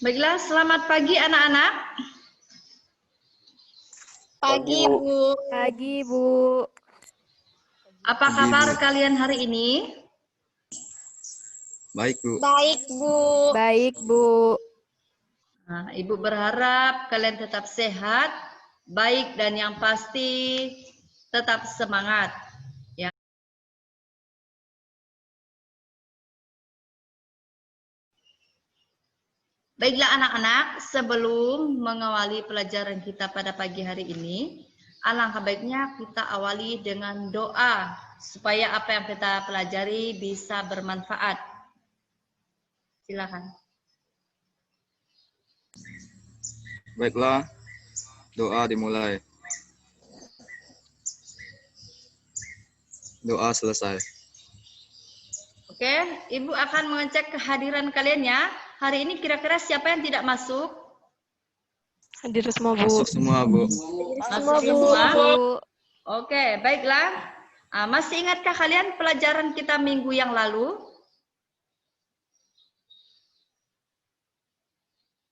Baiklah, selamat pagi anak-anak. Pagi, Bu. Pagi, Bu. Apa Pagi, kabar Bu. kalian hari ini? Baik, Bu. Baik, Bu. Baik, Bu. Nah, Ibu berharap kalian tetap sehat, baik, dan yang pasti tetap semangat. Ya. Baiklah anak-anak, sebelum mengawali pelajaran kita pada pagi hari ini, alangkah baiknya kita awali dengan doa supaya apa yang kita pelajari bisa bermanfaat. Silakan. Baiklah, doa dimulai. Doa selesai. Oke, Ibu akan mengecek kehadiran kalian ya. Hari ini kira-kira siapa yang tidak masuk? Hadir semua, Bu. Masuk semua, Bu. Masuk semua. Oke, baiklah. Masih ingatkah kalian pelajaran kita minggu yang lalu?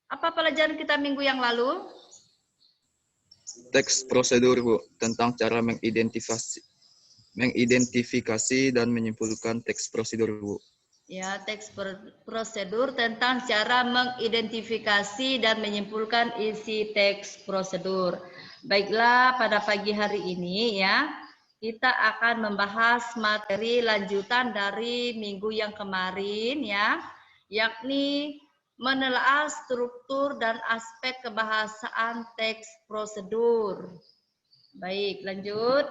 Apa pelajaran kita minggu yang lalu? Teks prosedur, Bu, tentang cara mengidentifikasi dan menyimpulkan teks prosedur, Bu. Ya, teks prosedur tentang cara mengidentifikasi dan menyimpulkan isi teks prosedur. Baiklah, pada pagi hari ini ya, kita akan membahas materi lanjutan dari minggu yang kemarin ya, yakni menelaah struktur dan aspek kebahasaan teks prosedur. Baik, lanjut.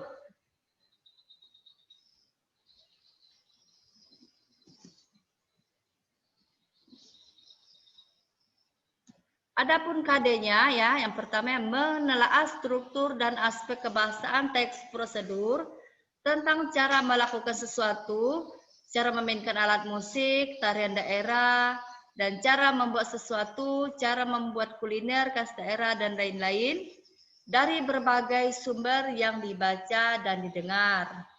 Adapun KD-nya ya, yang pertama menelaah struktur dan aspek kebahasaan teks prosedur tentang cara melakukan sesuatu, cara memainkan alat musik, tarian daerah, dan cara membuat sesuatu, cara membuat kuliner khas daerah dan lain-lain dari berbagai sumber yang dibaca dan didengar.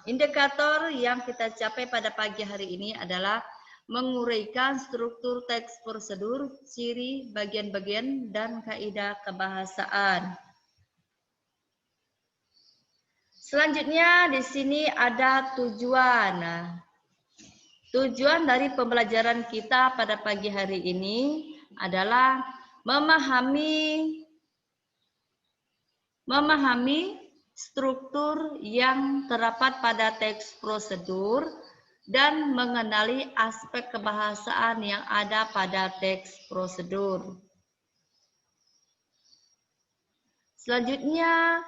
Indikator yang kita capai pada pagi hari ini adalah menguraikan struktur teks prosedur, ciri, bagian-bagian, dan kaidah kebahasaan. Selanjutnya di sini ada tujuan. Tujuan dari pembelajaran kita pada pagi hari ini adalah memahami struktur yang terdapat pada teks prosedur dan mengenali aspek kebahasaan yang ada pada teks prosedur. Selanjutnya,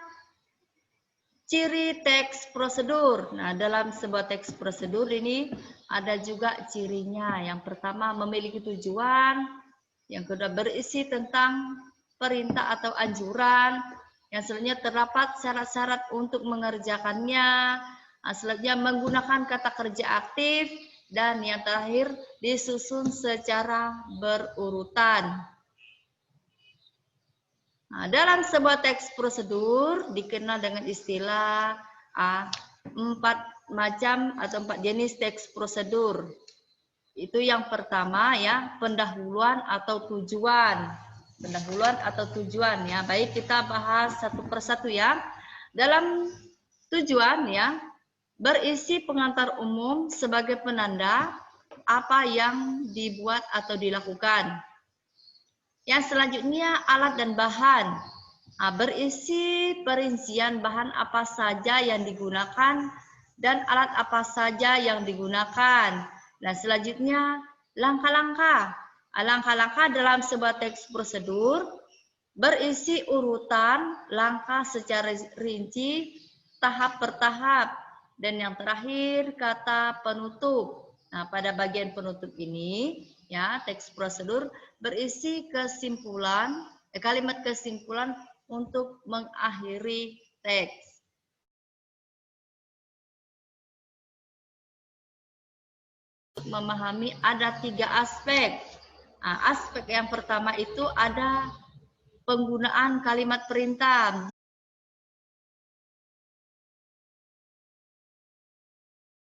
ciri teks prosedur. Nah, dalam sebuah teks prosedur ini ada juga cirinya. Yang pertama, memiliki tujuan. Yang kedua, berisi tentang perintah atau anjuran. Yang selanjutnya, terdapat syarat-syarat untuk mengerjakannya. Selanjutnya menggunakan kata kerja aktif, dan yang terakhir disusun secara berurutan. Dalam sebuah teks prosedur dikenal dengan istilah 4 macam atau 4 jenis teks prosedur. Itu yang pertama ya, pendahuluan atau tujuan. Pendahuluan atau tujuan ya. Baik, kita bahas satu persatu ya. Dalam tujuan ya, berisi pengantar umum sebagai penanda apa yang dibuat atau dilakukan. Yang selanjutnya alat dan bahan. Berisi perincian bahan apa saja yang digunakan dan alat apa saja yang digunakan. Dan selanjutnya langkah-langkah. Langkah-langkah dalam sebuah teks prosedur berisi urutan langkah secara rinci, tahap per tahap. Dan yang terakhir kata penutup. Nah, pada bagian penutup ini ya, teks prosedur berisi kesimpulan, kalimat kesimpulan untuk mengakhiri teks. Memahami ada 3 aspek. Aspek yang pertama itu ada penggunaan kalimat perintah.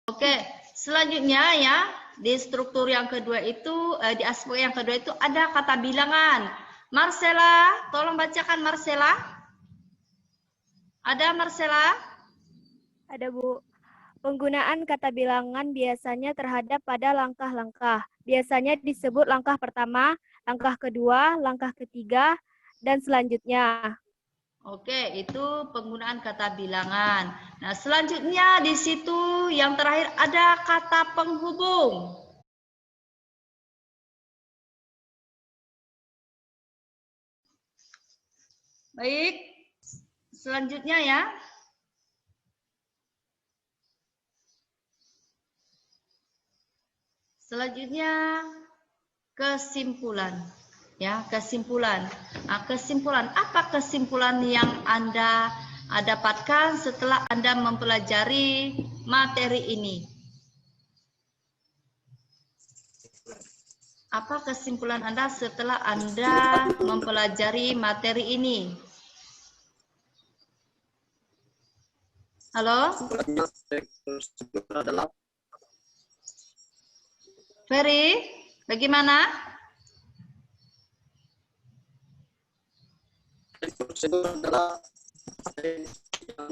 Oke, selanjutnya ya, di struktur yang kedua itu, di aspek yang kedua itu ada kata bilangan. Marcella, tolong bacakan Marcella. Ada Marcella? Ada, Bu. Penggunaan kata bilangan biasanya terhadap pada langkah-langkah. Biasanya disebut langkah pertama, langkah kedua, langkah ketiga, dan selanjutnya. Oke, itu penggunaan kata bilangan. Nah, selanjutnya di situ yang terakhir ada kata penghubung. Baik, selanjutnya ya. Selanjutnya kesimpulan. Ya, kesimpulan. Nah, kesimpulan, apa kesimpulan yang Anda dapatkan setelah Anda mempelajari materi ini? Apa kesimpulan Anda setelah Anda mempelajari materi ini? Halo? Ferry, bagaimana? Prosedur adalah yang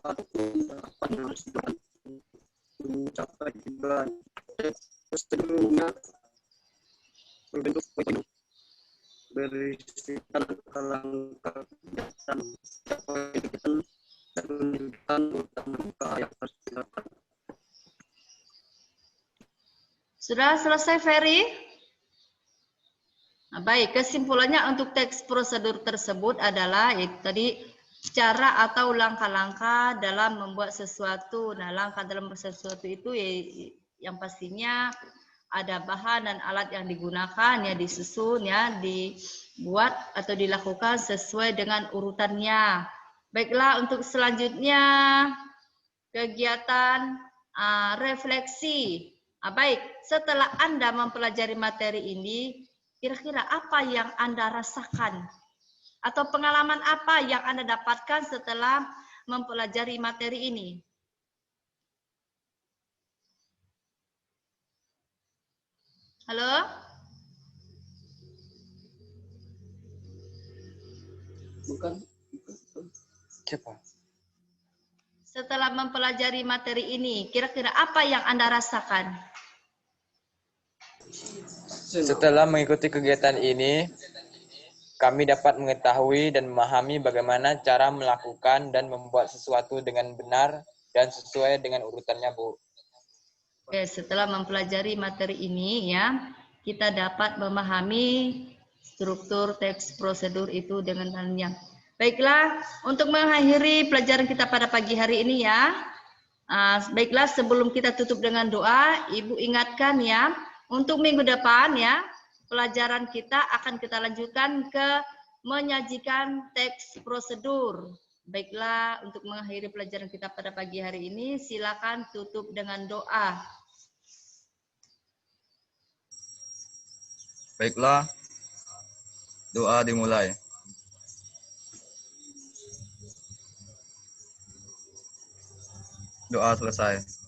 harus mencapai tujuan. Prosedurnya berbentuk penuh berisi langkah kegiatan dan menunjukkan langkah yang harus dilakukan. Sudah selesai, Ferry? Nah, baik, kesimpulannya untuk teks prosedur tersebut adalah itu tadi cara atau langkah-langkah dalam membuat sesuatu. Nah, langkah dalam membuat sesuatu itu ya, yang pastinya ada bahan dan alat yang digunakan, ya disusun, ya dibuat atau dilakukan sesuai dengan urutannya. Baiklah, untuk selanjutnya kegiatan refleksi. Baik, setelah Anda mempelajari materi ini, kira-kira apa yang Anda rasakan? Atau pengalaman apa yang Anda dapatkan setelah mempelajari materi ini? Halo? Bukan. Siapa? Setelah mempelajari materi ini, kira-kira apa yang Anda rasakan? Setelah mengikuti kegiatan ini, kami dapat mengetahui dan memahami bagaimana cara melakukan dan membuat sesuatu dengan benar dan sesuai dengan urutannya, Bu. Oke, setelah mempelajari materi ini, ya, kita dapat memahami struktur teks prosedur itu dengan yang baiklah. Untuk mengakhiri pelajaran kita pada pagi hari ini, ya, baiklah, sebelum kita tutup dengan doa, Ibu ingatkan, ya, untuk minggu depan, ya, pelajaran kita akan kita lanjutkan ke menyajikan teks prosedur. Baiklah, untuk mengakhiri pelajaran kita pada pagi hari ini, silakan tutup dengan doa. Baiklah, doa dimulai. Doa selesai.